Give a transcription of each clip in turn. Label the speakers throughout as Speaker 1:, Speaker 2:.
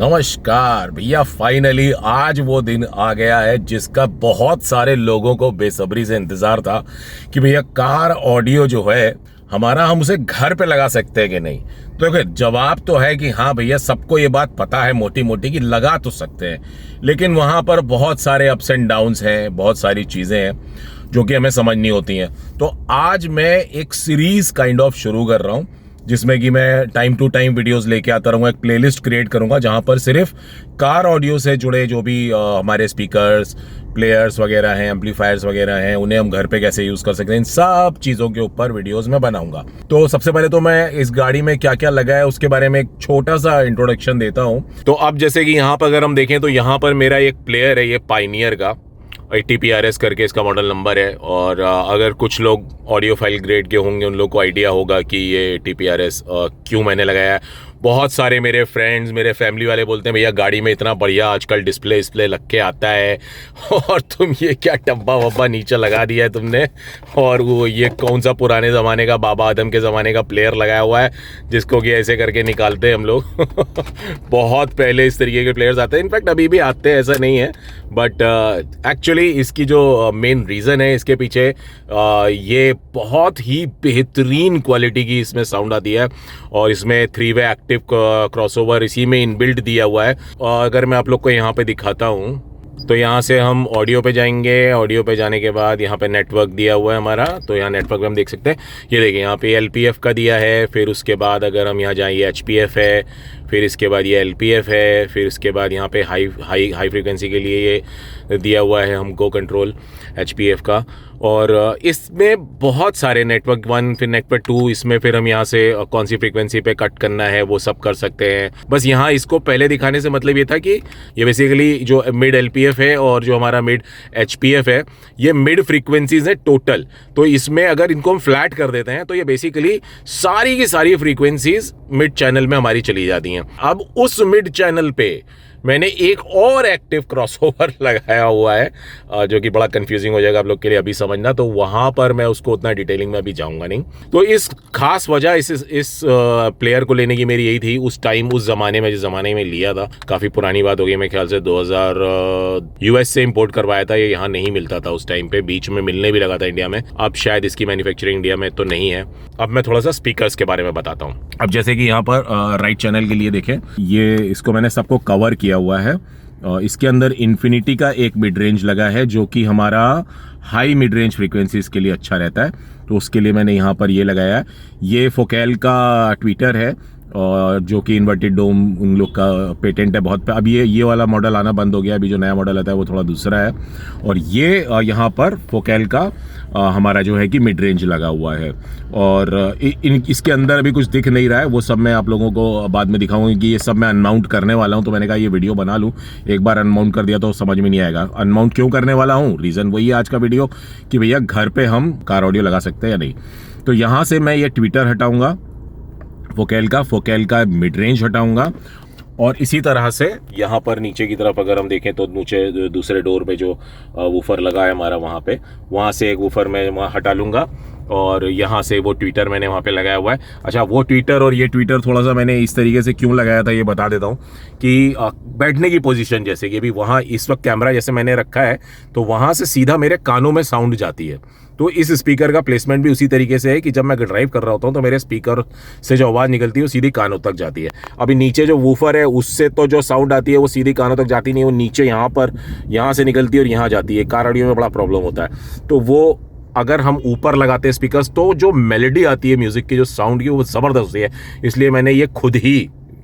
Speaker 1: नमस्कार भैया, फाइनली आज वो दिन आ गया है जिसका बहुत सारे लोगों को बेसब्री से इंतजार था कि भैया कार ऑडियो जो है हमारा, हम उसे घर पे लगा सकते हैं कि नहीं। तो देखो, जवाब तो है कि हाँ भैया, सबको ये बात पता है मोटी मोटी कि लगा तो सकते हैं, लेकिन वहां पर बहुत सारे अप्स एंड डाउन्स हैं, बहुत सारी चीजें हैं जो कि हमें समझ नहीं होती हैं। तो आज मैं एक सीरीज काइंड ऑफ शुरू कर रहा हूं जिसमें कि मैं टाइम टू टाइम वीडियोस लेके आता रहूँगा। एक प्लेलिस्ट क्रिएट करूँगा जहाँ पर सिर्फ कार ऑडियो से जुड़े जो भी हमारे स्पीकर्स, प्लेयर्स वगैरह हैं, एम्पलीफायर्स वगैरह हैं, उन्हें हम घर पे कैसे यूज़ कर सकते हैं, इन सब चीज़ों के ऊपर वीडियोस मैं बनाऊंगा। तो सबसे पहले तो मैं इस गाड़ी में क्या क्या लगा है उसके बारे में एक छोटा सा इंट्रोडक्शन देता हूँ। तो अब जैसे कि यहाँ पर अगर हम देखें तो यहाँ पर मेरा एक प्लेयर है, ये पायनियर का TPRS करके इसका मॉडल नंबर है। और अगर कुछ लोग ऑडियो फाइल ग्रेड के होंगे उन लोग को आइडिया होगा कि ये TPRS क्यों मैंने लगाया है। बहुत सारे मेरे फ्रेंड्स, मेरे फैमिली वाले बोलते हैं भैया गाड़ी में इतना बढ़िया आजकल डिस्प्ले लग के आता है और तुम ये क्या डब्बा वब्बा नीचे लगा दिया है तुमने, और वो ये कौन सा पुराने ज़माने का बाबा आदम के ज़माने का प्लेयर लगाया हुआ है जिसको कि ऐसे करके निकालते हैं हम लोग। बहुत पहले इस तरीके के प्लेयर्स आते हैं, इनफैक्ट अभी भी आते हैं, ऐसा नहीं है। बट एक्चुअली इसकी जो मेन रीज़न है इसके पीछे, ये बहुत ही बेहतरीन क्वालिटी की इसमें साउंड आती है और इसमें 3-वे एक्टिव क्रॉसओवर इसी में इनबिल्ट दिया हुआ है। और अगर मैं आप लोग को यहाँ पे दिखाता हूँ तो यहाँ से हम ऑडियो पे जाएंगे। ऑडियो पे जाने के बाद यहाँ पे नेटवर्क दिया हुआ है हमारा, तो यहाँ नेटवर्क पे हम देख सकते हैं, ये देखिए यहाँ पे LPF का दिया है। फिर उसके बाद अगर हम यहाँ जाएँ ये HPF है, फिर इसके बाद ये LPF है, फिर इसके बाद यहाँ पे हाई फ्रीक्वेंसी के लिए ये दिया हुआ है हमको कंट्रोल HPF का। और इसमें बहुत सारे नेटवर्क 1, फिर नेटवर्क 2, इसमें फिर हम यहाँ से कौन सी फ्रीक्वेंसी पे कट करना है वो सब कर सकते हैं। बस यहाँ इसको पहले दिखाने से मतलब ये था कि ये बेसिकली जो मिड LPF है और जो हमारा मिड HPF है, ये मिड फ्रीक्वेंसीज है टोटल। तो इसमें अगर इनको हम फ्लैट कर देते हैं तो ये बेसिकली सारी की सारी फ्रीक्वेंसीज मिड चैनल में हमारी चली जाती हैं। अब उस मिड चैनल पे मैंने एक और एक्टिव क्रॉसओवर लगाया हुआ है जो कि बड़ा कंफ्यूजिंग हो जाएगा आप लोग के लिए अभी समझना, तो वहाँ पर मैं उसको उतना डिटेलिंग में अभी जाऊँगा नहीं। तो इस खास वजह इस प्लेयर को लेने की मेरी यही थी उस टाइम, उस ज़माने में, जिस ज़माने में लिया था। काफ़ी पुरानी बात हो गई, मेरे ख्याल से 2000 US से इम्पोर्ट करवाया था। ये यहाँ नहीं मिलता था उस टाइम पे, बीच में मिलने भी लगा था इंडिया में। अब शायद इसकी मैन्युफैक्चरिंग इंडिया में तो नहीं है। अब मैं थोड़ा सा स्पीकर्स के बारे में बताता हूँ। अब जैसे कि यहाँ पर राइट चैनल के लिए देखें, ये इसको मैंने सबको कवर किया हुआ है। इसके अंदर इन्फिनिटी का एक मिड रेंज लगा है जो कि हमारा हाई मिड रेंज फ्रीक्वेंसीज के लिए अच्छा रहता है, तो उसके लिए मैंने यहाँ पर ये लगाया है। ये फोकेल का ट्विटर है और जो कि इन्वर्टेड डोम उन लोग का पेटेंट है बहुत। अब ये वाला मॉडल आना बंद हो गया, अभी जो नया मॉडल आता है वो थोड़ा दूसरा है। और ये यहाँ पर फोकेल का हमारा जो है कि मिड रेंज लगा हुआ है। और इसके अंदर अभी कुछ दिख नहीं रहा है, वो सब मैं आप लोगों को बाद में दिखाऊंगी कि ये सब मैं अनमाउंट करने वाला हूँ। तो मैंने कहा ये वीडियो बना लूँ, एक बार अनमाउंट कर दिया तो समझ में नहीं आएगा। अनमाउंट क्यों करने वाला हूँ, रीज़न वही है आज का वीडियो कि भैया घर पे हम कार ऑडियो लगा सकते हैं या नहीं। तो यहाँ से मैं ये ट्विटर हटाऊँगा, फोकेल का मिड रेंज हटाऊंगा। और इसी तरह से यहाँ पर नीचे की तरफ अगर हम देखें तो नीचे दूसरे डोर पे जो वूफर लगा है हमारा, वहाँ से एक वूफर मैं वहाँ हटा लूँगा। और यहाँ से वो ट्विटर मैंने वहाँ पे लगाया हुआ है। अच्छा, वो ट्विटर और ये ट्विटर थोड़ा सा मैंने इस तरीके से क्यों लगाया था ये बता देता हूँ कि बैठने की पोजीशन, जैसे कि अभी वहाँ इस वक्त कैमरा जैसे मैंने रखा है तो वहाँ से सीधा मेरे कानों में साउंड जाती है। तो इस स्पीकर का प्लेसमेंट भी उसी तरीके से है कि जब मैं ड्राइव कर रहा होता हूँ तो मेरे स्पीकर से जो आवाज़ निकलती है वो सीधी कानों तक जाती है। अभी नीचे जो वूफर है उससे तो जो साउंड आती है वो सीधी कानों तक जाती नहीं है, वो नीचे यहाँ से निकलती है और यहाँ जाती है। कार ऑडियो में बड़ा प्रॉब्लम होता है। तो वो अगर हम ऊपर लगाते हैं स्पीकर्स तो जो मेलोडी आती है म्यूज़िक की, जो साउंड की, वो ज़बरदस्त होती है। इसलिए मैंने ये खुद ही,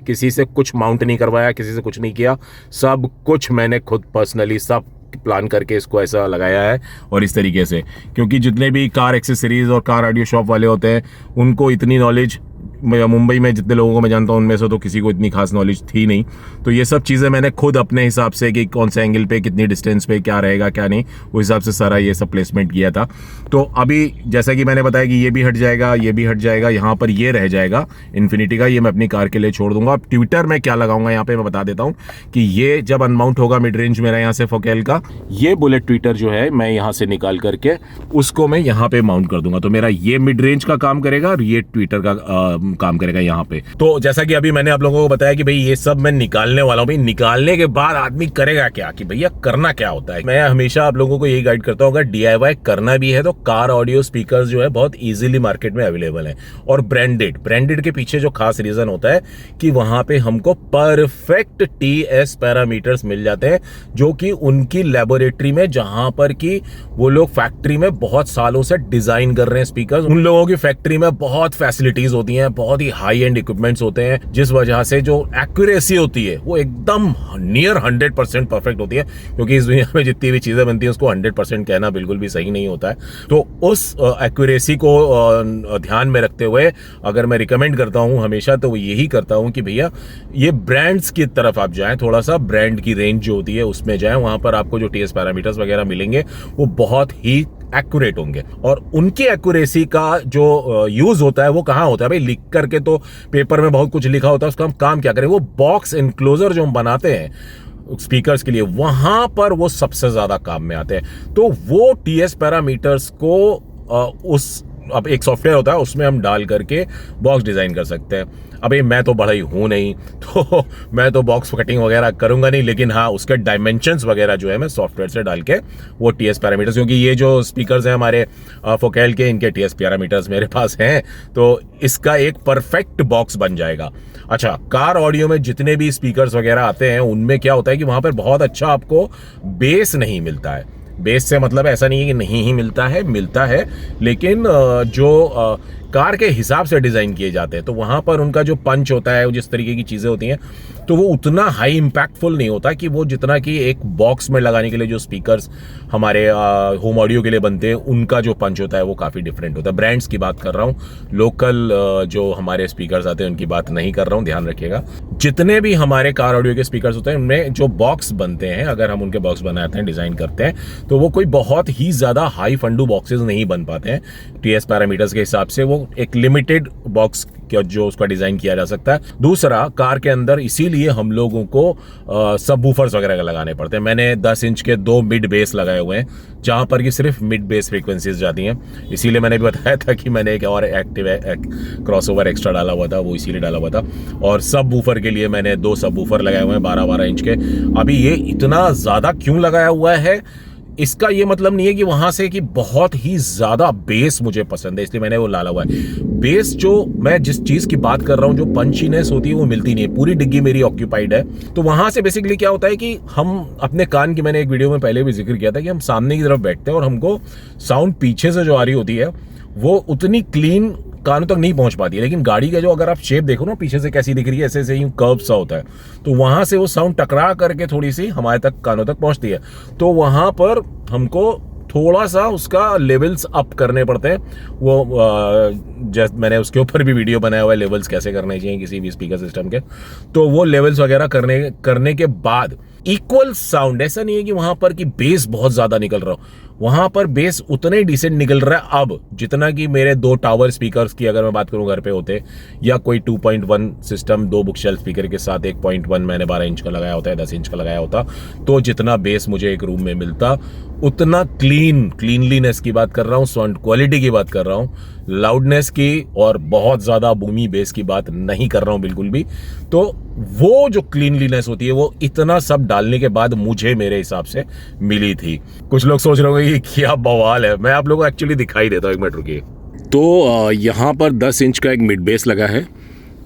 Speaker 1: किसी से कुछ माउंट नहीं करवाया, किसी से कुछ नहीं किया, सब कुछ मैंने खुद पर्सनली सब प्लान करके इसको ऐसा लगाया है। और इस तरीके से, क्योंकि जितने भी कार एक्सेसरीज और कार ऑडियो शॉप वाले होते हैं उनको इतनी नॉलेज, मुंबई में जितने लोगों को मैं जानता हूँ उनमें से तो किसी को इतनी खास नॉलेज थी नहीं। तो ये सब चीज़ें मैंने खुद अपने हिसाब से कि कौन से एंगल पे, कितनी डिस्टेंस पे क्या रहेगा क्या नहीं, उस हिसाब से सारा ये सब प्लेसमेंट किया था। तो अभी जैसा कि मैंने बताया कि ये भी हट जाएगा, ये भी हट जाएगा, यहाँ पर ये रह जाएगा इन्फिनिटी का, ये मैं अपनी कार के लिए छोड़ दूंगा। अब ट्विटर में क्या लगाऊंगा यहाँ पे मैं बता देता हूँ कि ये जब अनमाउंट होगा मिड रेंज मेरा यहाँ से फोकेल का, ये बुलेट ट्विटर जो है मैं यहाँ से निकाल करके उसको मैं यहाँ पे माउंट कर दूंगा। तो मेरा ये मिड रेंज का काम करेगा और ये ट्विटर का काम करेगा यहाँ पे। तो जैसा कि अभी मैंने आप लोगों को बताया कि भाई ये सब मैं निकालने वाला हूँ। भाई निकालने के बाद आदमी करेगा क्या, कि भैया करना क्या होता है। मैं हमेशा आप लोगों को यही गाइड करता हूँ, अगर DIY करना भी है तो कार ऑडियो स्पीकर्स जो है बहुत इजीली मार्केट में अवेलेबल है, और ब्रांडेड के पीछे जो खास रीजन होता है कि वहां पे हमको परफेक्ट TS पैरामीटर्स मिल जाते हैं, जो कि उनकी लेबोरेटरी में, जहां पर कि वो लोग फैक्ट्री में बहुत सालों से डिजाइन कर रहे हैं स्पीकर्स, उन लोगों की फैक्ट्री में बहुत फैसिलिटीज होती हैं, बहुत ही हाई एंड इक्विपमेंट्स होते हैं, जिस वजह से जो एक्यूरेसी होती है वो एकदम नियर 100% परफेक्ट होती है। क्योंकि इस दुनिया में जितनी भी चीजें बनती हैं उसको 100% कहना बिल्कुल भी सही नहीं होता है। तो उस एक्यूरेसी को ध्यान में रखते हुए अगर मैं रिकमेंड करता हूं हमेशा, तो यही करता हूं कि भैया ये ब्रांड्स की तरफ आप जाएं, थोड़ा सा ब्रांड की रेंज जो होती है उसमें जाएं। वहां पर आपको जो TS पैरामीटर्स वगैरह मिलेंगे वो बहुत ही एक्यूरेट होंगे, और उनकी एक्यूरेसी का जो यूज होता है वो कहाँ होता है भाई, लिख करके तो पेपर में बहुत कुछ लिखा होता है, उसका हम काम क्या करें, वो बॉक्स एनक्लोजर जो हम बनाते हैं स्पीकर्स के लिए, वहां पर वो सबसे ज्यादा काम में आते हैं। तो वो TS पैरामीटर्स को उस अब एक सॉफ्टवेयर होता है उसमें हम डाल करके बॉक्स डिजाइन कर सकते हैं। अभी मैं तो बड़ा ही हूं नहीं, तो मैं तो बॉक्स कटिंग वगैरह करूंगा नहीं, लेकिन हाँ उसके डायमेंशंस वगैरह जो है मैं सॉफ्टवेयर से डाल के वो TS पैरामीटर्स, क्योंकि ये जो स्पीकर्स हैं हमारे फोकेल के, इनके TS पैरामीटर्स मेरे पास हैं, तो इसका एक परफेक्ट बॉक्स बन जाएगा। अच्छा, कार ऑडियो में जितने भी स्पीकर्स वगैरह आते हैं उनमें क्या होता है कि वहां पर बहुत अच्छा आपको बेस नहीं मिलता है। बेस से मतलब ऐसा नहीं है कि नहीं ही मिलता है, लेकिन जो कार के हिसाब से डिजाइन किए जाते हैं तो वहां पर उनका जो पंच होता है, जिस तरीके की चीजें होती हैं, तो वो उतना हाई इंपैक्टफुल नहीं होता कि वो जितना कि एक बॉक्स में लगाने के लिए जो स्पीकर्स हमारे होम ऑडियो के लिए बनते हैं उनका जो पंच होता है वो काफी डिफरेंट होता है। ब्रांड्स की बात कर रहा हूँ, लोकल जो हमारे स्पीकर्स आते हैं उनकी बात नहीं कर रहा हूँ, ध्यान रखिएगा। जितने भी हमारे कार ऑडियो के स्पीकर्स होते हैं उनमें जो बॉक्स बनते हैं, अगर हम उनके बॉक्स बनाते हैं, डिजाइन करते हैं, तो वो कोई बहुत ही ज्यादा हाई फंडू बॉक्सेस नहीं बन पाते हैं TS पैरामीटर्स के हिसाब से। वो एक लिमिटेड बॉक्स जो उसका डिजाइन किया जा सकता है। दूसरा, कार के अंदर इसीलिए हम लोगों को सबवूफर्स वगैरह लगाने पड़ते हैं। मैंने 10 इंच के 2 मिड बेस लगाए हुए हैं, जहां पर कि सिर्फ मिड बेस फ्रीक्वेंसीज जाती हैं। इसीलिए मैंने भी बताया था कि मैंने एक और एक्टिव क्रॉसओवर एक्स्ट्रा डाला हुआ था, वो इसीलिए डाला हुआ था। और सबवूफर के लिए मैंने 2 सबवूफर लगाए हुए हैं 12-12 इंच के। अभी ये इतना ज्यादा क्यों लगाया हुआ है, इसका ये मतलब नहीं है कि वहां से कि बहुत ही ज्यादा बेस मुझे पसंद है इसलिए मैंने वो डाला हुआ है। बेस जो मैं जिस चीज की बात कर रहा हूं, जो पंचीनेस होती है वो मिलती नहीं है। पूरी डिग्गी मेरी ऑक्यूपाइड है, तो वहां से बेसिकली क्या होता है कि हम अपने कान की, मैंने एक वीडियो में पहले भी जिक्र किया था कि हम सामने की तरफ बैठते हैं और हमको साउंड पीछे से जो आ रही होती है वो उतनी क्लीन कानों तक नहीं पहुंच पाती है। लेकिन गाड़ी का जो अगर आप शेप देखो ना पीछे से कैसी दिख रही है, ऐसे ऐसे यूं कर्व सा होता है, तो वहां से वो साउंड टकरा करके थोड़ी सी हमारे तक कानों तक पहुंचती है। तो वहां पर हमको थोड़ा सा उसका लेवल्स अप करने पड़ते हैं। वो जैसे मैंने उसके ऊपर भी वीडियो बनाया हुआ है, लेवल्स कैसे करने चाहिए किसी भी स्पीकर सिस्टम के। तो वो लेवल्स वगैरह करने के बाद इक्वल साउंड, ऐसा नहीं है कि वहां पर कि बेस बहुत ज्यादा निकल रहा हो, वहां पर बेस उतने डिसेंट निकल रहा है अब जितना कि मेरे 2 टावर स्पीकर्स की अगर मैं बात करूं घर पे होते, या कोई 2.1 सिस्टम 2 बुकशेल्फ स्पीकर के साथ 1.1 मैंने 12 इंच का लगाया होता है, 10 इंच का लगाया होता, तो जितना बेस मुझे एक रूम में मिलता उतना क्लीनलीनेस की बात कर रहा हूं, साउंड क्वालिटी की बात कर रहा हूं, लाउडनेस की और बहुत ज्यादा बूमी बेस की बात नहीं कर रहा हूं बिल्कुल भी। तो वो जो क्लीनलीनेस होती है वो इतना सब डालने के बाद मुझे मेरे हिसाब से मिली थी। कुछ लोग सोच रहे होंगे कि क्या बवाल है, मैं आप लोगों को एक्चुअली दिखाई देता हूं, एक मिनट रुकिए। तो यहाँ पर 10 इंच का एक मिड बेस लगा है,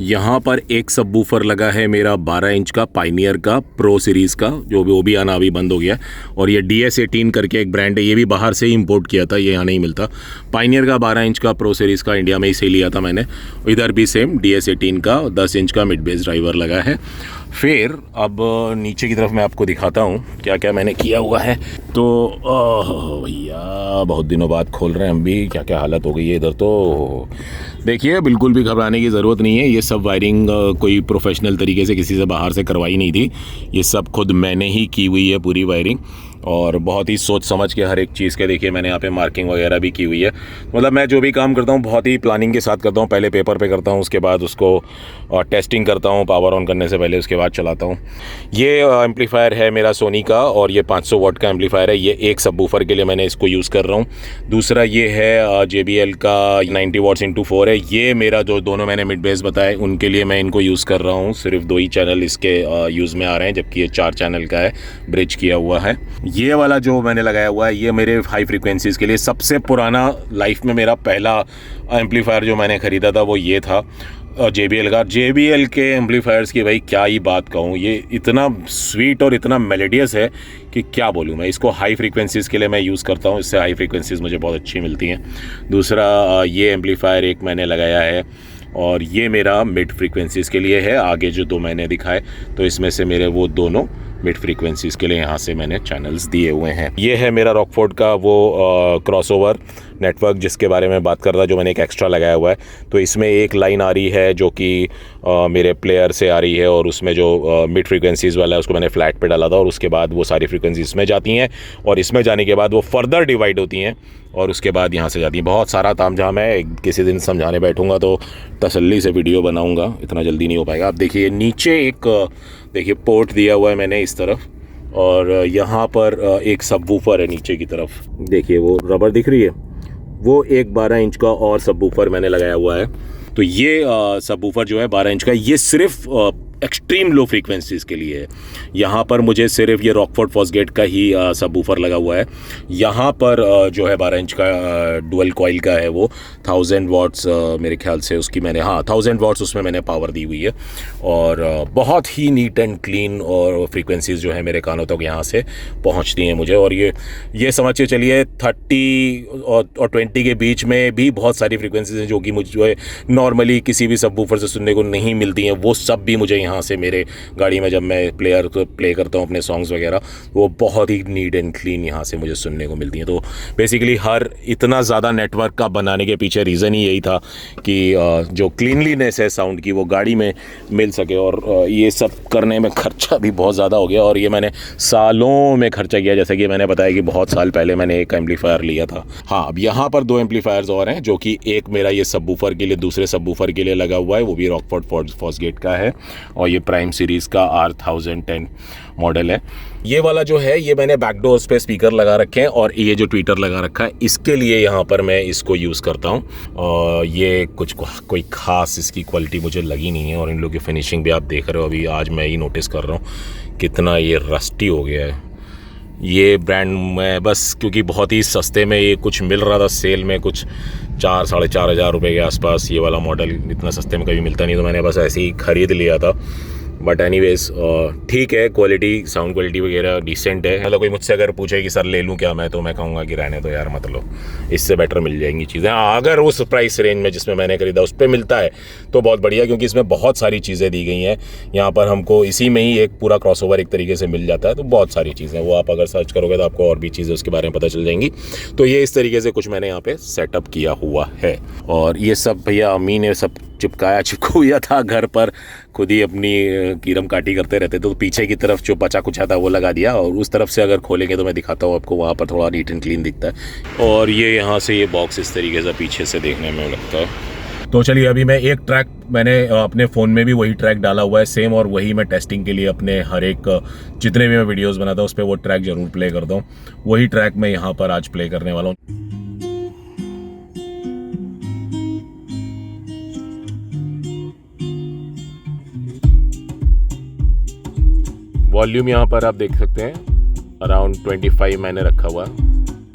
Speaker 1: यहाँ पर एक सबवूफर लगा है मेरा 12 इंच का पाइनियर का प्रो सीरीज़ का, जो भी वो भी आना अभी बंद हो गया है। और ये DS18 करके एक ब्रांड है, ये भी बाहर से ही इंपोर्ट किया था, ये यहाँ नहीं मिलता। पाइनियर का 12 इंच का प्रो सीरीज़ का इंडिया में ही से लिया था मैंने। इधर भी सेम DS18 का 10 इंच का मिड बेस ड्राइवर लगा है। फिर अब नीचे की तरफ मैं आपको दिखाता हूँ क्या क्या मैंने किया हुआ है। तो भैया बहुत दिनों बाद खोल रहे हैं हम भी, क्या क्या हालत हो गई है इधर। तो देखिए बिल्कुल भी घबराने की ज़रूरत नहीं है, ये सब वायरिंग कोई प्रोफेशनल तरीके से किसी से बाहर से करवाई नहीं थी, ये सब खुद मैंने ही की हुई है पूरी वायरिंग। और बहुत ही सोच समझ के हर एक चीज़ के देखिए मैंने यहाँ पे मार्किंग वगैरह भी की हुई है। मतलब मैं जो भी काम करता हूँ बहुत ही प्लानिंग के साथ करता हूँ। पहले पेपर पे करता हूँ, उसके बाद उसको टेस्टिंग करता हूँ पावर ऑन करने से पहले, उसके बाद चलाता हूँ। ये एम्पलीफायर है मेरा सोनी का और ये 500 वाट का एम्पलीफायर है। ये एक सबवूफर के लिए मैंने इसको यूज़ कर रहा हूँ। दूसरा ये है JBL का 90 वाट्स इंटू 4 है। ये मेरा जो दोनों मैंने मिड बेस बताए उनके लिए मैं इनको यूज़ कर रहा हूँ। सिर्फ 2 ही चैनल इसके यूज़ में आ रहे हैं, जबकि ये 4 चैनल का है, ब्रिज किया हुआ है। ये वाला जो मैंने लगाया हुआ है ये मेरे हाई फ्रीक्वेंसीज़ के लिए। सबसे पुराना लाइफ में मेरा पहला एम्पलीफायर जो मैंने ख़रीदा था वो ये था JBL का। JBL के एम्पलीफायर्स की भाई क्या ही बात कहूँ, ये इतना स्वीट और इतना मेलोडियस है कि क्या बोलूँ मैं। इसको हाई फ्रीक्वेंसीज़ के लिए मैं यूज़ करता हूँ, इससे हाई फ्रीक्वेंसीज़ मुझे बहुत अच्छी मिलती हैं। दूसरा ये एम्पलीफायर एक मैंने लगाया है और ये मेरा मिड फ्रीक्वेंसीज़ के लिए है। आगे जो 2 मैंने दिखाए तो इसमें से मेरे वो दोनों मिड फ्रीक्वेंसीज़ के लिए यहाँ से मैंने चैनल्स दिए हुए हैं। ये है मेरा रॉकफोर्ड का वो क्रॉसओवर नेटवर्क जिसके बारे में बात कर रहा, जो मैंने एक एक्स्ट्रा लगाया हुआ है। तो इसमें एक लाइन आ रही है जो कि मेरे प्लेयर से आ रही है और उसमें जो मिड फ्रीक्वेंसीज़ वाला है उसको मैंने फ्लैट पे डाला था और उसके बाद वो सारी फ्रीक्वेंसी इसमें जाती हैं और इसमें जाने के बाद वो फर्दर डिवाइड होती हैं और उसके बाद यहाँ से जाती हैं। बहुत सारा तामझाम है, किसी दिन समझाने बैठूँगा तो तसल्ली से वीडियो बनाऊँगा, इतना जल्दी नहीं हो पाएगा। आप देखिए नीचे एक देखिए पोर्ट दिया हुआ है मैंने इस तरफ और यहाँ पर एक सबवूफर है नीचे की तरफ। देखिए वो रबर दिख रही है, वो एक 12 इंच का और सबवूफर मैंने लगाया हुआ है। तो ये सबवूफर जो है 12 इंच का, ये सिर्फ एक्सट्रीम लो फ्रीक्वेंसीज़ के लिए है। यहाँ पर मुझे सिर्फ ये रॉकफोर्ड फॉस्गेट का ही सबवूफर लगा हुआ है। यहाँ पर जो है 12 इंच का डुअल कॉइल का है, वो 1000 वाट्स मेरे ख्याल से उसकी मैंने 1000 वाट्स उसमें मैंने पावर दी हुई है और बहुत ही नीट एंड क्लीन और फ्रीक्वेंसीज़ जो है मेरे कानों तक यहाँ से पहुँचती हैं मुझे। और ये समझ के चलिए 30 और 20 के बीच में भी बहुत सारी फ्रीक्वेंसीज़ हैं जो कि मुझे नॉर्मली किसी भी सबवूफर से सुनने को नहीं मिलती हैं। वो सब भी मुझे यहाँ से मेरे गाड़ी में जब मैं प्लेयर को प्ले करता हूँ अपने सॉन्ग्स वगैरह, वो बहुत ही नीट एंड क्लीन यहाँ से मुझे सुनने को मिलती हैं। तो बेसिकली हर इतना ज़्यादा नेटवर्क का बनाने के पीछे रीज़न ही यही था कि जो क्लीनलीनेस है साउंड की वो गाड़ी में मिल सके। और ये सब करने में खर्चा भी बहुत ज़्यादा हो गया और ये मैंने सालों में खर्चा किया। जैसे कि मैंने बताया कि बहुत साल पहले मैंने एक एम्पलीफायर लिया था। हाँ, अब यहाँ पर 2 एम्पलीफायर्स और हैं, जो कि एक मेरा ये सबवूफर के लिए, दूसरे सबवूफर के लिए लगा हुआ है, वो भी रॉकफोर्ड फॉस्गेट का है और ये प्राइम सीरीज़ का R1010 मॉडल है। ये वाला जो है ये मैंने बैकडोर्स पे स्पीकर लगा रखे हैं और ये जो ट्विटर लगा रखा है इसके लिए यहाँ पर मैं इसको यूज़ करता हूँ। और ये कोई ख़ास इसकी क्वालिटी मुझे लगी नहीं है और इन लोगों की फिनिशिंग भी आप देख रहे हो, अभी आज मैं ही नोटिस कर रहा हूँ कितना ये रस्टी हो गया है। ये ब्रांड में बस क्योंकि बहुत ही सस्ते में ये कुछ मिल रहा था सेल में, कुछ 4-4.5 हज़ार रुपये के आसपास। ये वाला मॉडल इतना सस्ते में कभी मिलता नहीं, तो मैंने बस ऐसे ही ख़रीद लिया था। बट एनीवेज ठीक है, क्वालिटी साउंड क्वालिटी वगैरह डिसेंट है। मतलब कोई मुझसे अगर पूछे कि सर ले लूँ क्या मैं, तो मैं कहूँगा कि रहने दो यार, मत लो, इससे बेटर मिल जाएंगी चीज़ें। हाँ, अगर उस प्राइस रेंज में जिसमें मैंने खरीदा उस पर मिलता है तो बहुत बढ़िया, क्योंकि इसमें बहुत सारी चीज़ें दी गई हैं। यहाँ पर हमको इसी में ही एक पूरा क्रॉसओवर एक तरीके से मिल जाता है, तो बहुत सारी चीज़ें वो आप अगर सर्च करोगे तो आपको और भी चीज़ें उसके बारे में पता चल जाएंगी। तो ये इस तरीके से कुछ मैंने यहाँ पे सेटअप किया हुआ है। और ये सब भैया अम्मी ने सब चिपकाया था घर पर, खुद ही अपनी कीरम काटी करते रहते, तो पीछे की तरफ जो बचा कुछ था वो लगा दिया और उस तरफ से अगर खोलेंगे तो मैं दिखाता हूँ आपको, वहाँ पर थोड़ा नीट एंड क्लीन दिखता है। और ये यहाँ से ये बॉक्स इस तरीके से पीछे से देखने में लगता है। तो चलिए अभी मैं एक ट्रैक मैंने अपने फ़ोन में भी वही ट्रैक डाला हुआ है सेम, और वही मैं टेस्टिंग के लिए अपने हर एक जितने भी मैं वीडियोस बनाता हूँ उस पर वो ट्रैक ज़रूर प्ले करता हूँ। वही ट्रैक मैं यहाँ पर आज प्ले करने वाला हूँ। वॉल्यूम यहाँ पर आप देख सकते हैं अराउंड 25 मैंने रखा हुआ है।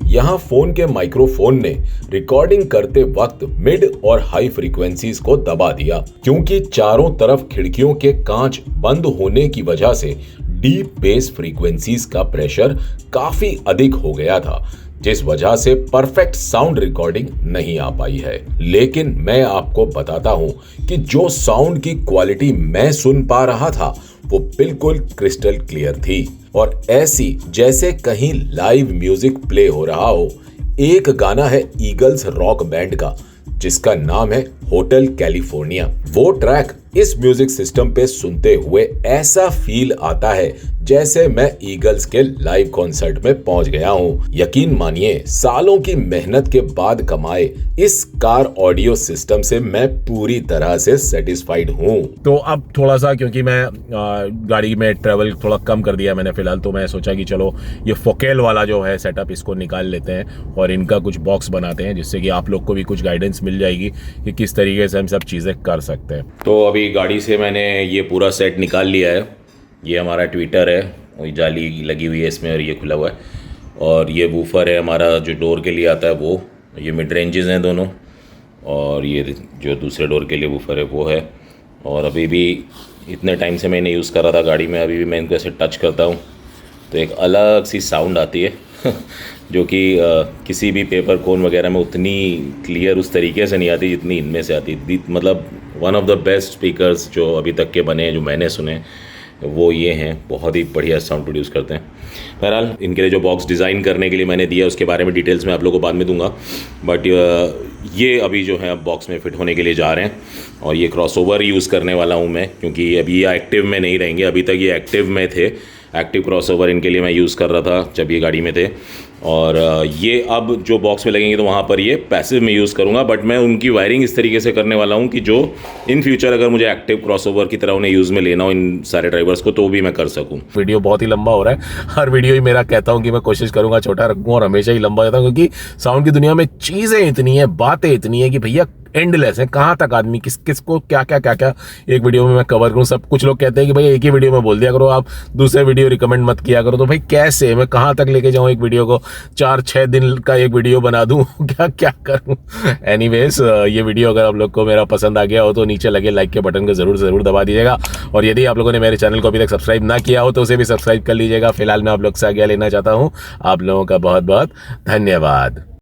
Speaker 2: यहाँ फोन के माइक्रोफोन ने रिकॉर्डिंग करते वक्त मिड और हाई फ्रीक्वेंसीज को दबा दिया, क्योंकि चारों तरफ खिड़कियों के कांच बंद होने की वजह से डीप बेस फ्रीक्वेंसीज का प्रेशर काफी अधिक हो गया था, जिस वजह से परफेक्ट साउंड रिकॉर्डिंग नहीं आ पाई है। लेकिन मैं आपको बताता हूं कि जो साउंड की क्वालिटी मैं सुन पा रहा था वो बिल्कुल क्रिस्टल क्लियर थी और ऐसी जैसे कहीं लाइव म्यूजिक प्ले हो रहा हो। एक गाना है ईगल्स रॉक बैंड का जिसका नाम है होटल कैलिफोर्निया। वो ट्रैक इस म्यूजिक सिस्टम पे सुनते हुए ऐसा फील आता है जैसे मैं ईगल्स के लाइव कॉन्सर्ट में पहुंच गया हूं। यकीन मानिए, सालों की मेहनत के बाद कमाए इस कार ऑडियो सिस्टम से मैं पूरी तरह से सेटिस्फाइड हूं।
Speaker 1: तो अब थोड़ा सा, क्योंकि मैं गाड़ी में ट्रैवल थोड़ा कम कर दिया मैंने फिलहाल, तो मैं सोचा कि चलो ये फोकेल वाला जो है सेटअप, इसको निकाल लेते हैं और इनका कुछ बॉक्स बनाते हैं, जिससे कि आप लोग को भी कुछ गाइडेंस मिल जाएगी कि किस तरीके से हम सब चीज़ें कर सकते हैं। तो अभी गाड़ी से मैंने ये पूरा सेट निकाल लिया है। ये हमारा ट्विटर है, वही जाली लगी हुई है इसमें और ये खुला हुआ है, और ये वूफर है हमारा जो डोर के लिए आता है वो, ये मिड रेंजेस हैं दोनों, और ये जो दूसरे डोर के लिए वूफर है वो है। और अभी भी इतने टाइम से मैंने यूज़ कर रहा था गाड़ी में, अभी भी मैं इनको ऐसे टच करता हूँ तो एक अलग सी साउंड आती है जो कि किसी भी पेपर कोन वगैरह में उतनी क्लियर उस तरीके से नहीं आती जितनी इनमें से आती। मतलब one of the best speakers जो अभी तक के बने हैं, जो मैंने सुने, वो ये हैं। बहुत ही बढ़िया साउंड प्रोड्यूस करते हैं। बहरहाल इनके लिए जो बॉक्स डिज़ाइन करने के लिए मैंने दिया, उसके बारे में डिटेल्स मैं आप लोगों को बाद में दूंगा, बट ये अभी जो है बॉक्स में फिट होने के लिए जा रहे हैं। और ये क्रॉसओवर यूज़ करने वाला हूँ मैं, क्योंकि अभी ये एक्टिव में नहीं रहेंगे। अभी तक ये एक्टिव में थे, एक्टिव क्रॉसओवर इनके लिए मैं यूज़ कर रहा था जब ये गाड़ी में थे। और ये अब जो बॉक्स में लगेंगे तो वहाँ पर ये पैसिव में यूज़ करूँगा, बट मैं उनकी वायरिंग इस तरीके से करने वाला हूँ कि जो इन फ्यूचर अगर मुझे एक्टिव क्रॉसओवर की तरह उन्हें यूज़ में लेना हो इन सारे ड्राइवर्स को, तो भी मैं कर सकूँ। वीडियो बहुत ही लंबा हो रहा है, हर वीडियो ही मेरा कहता हूँ कि मैं कोशिश करूँगा छोटा रखूँ और हमेशा ही लंबा जाता हूँ, क्योंकि साउंड की दुनिया में चीज़ें इतनी हैं, बातें इतनी हैं कि भैया एंडलेस है। कहाँ तक आदमी किस को क्या एक वीडियो में मैं कवर करूँ। सब कुछ लोग कहते हैं कि भाई एक ही वीडियो में बोल दिया करो, आप दूसरे वीडियो रिकमेंड मत किया करो। तो भाई कैसे मैं कहाँ तक लेके जाऊँ एक वीडियो को, 4-6 दिन का एक वीडियो बना दूँ क्या करूँ। एनीवेज, ये वीडियो अगर आप लोग को मेरा पसंद आ गया हो तो नीचे लगे लाइक के बटन को जरूर दबा दीजिएगा। और यदि आप लोगों ने मेरे चैनल को अभी तक सब्सक्राइब ना किया हो तो उसे भी सब्सक्राइब कर लीजिएगा। फिलहाल मैं आप लोग से आज्ञा लेना चाहता हूँ। आप लोगों का बहुत बहुत धन्यवाद।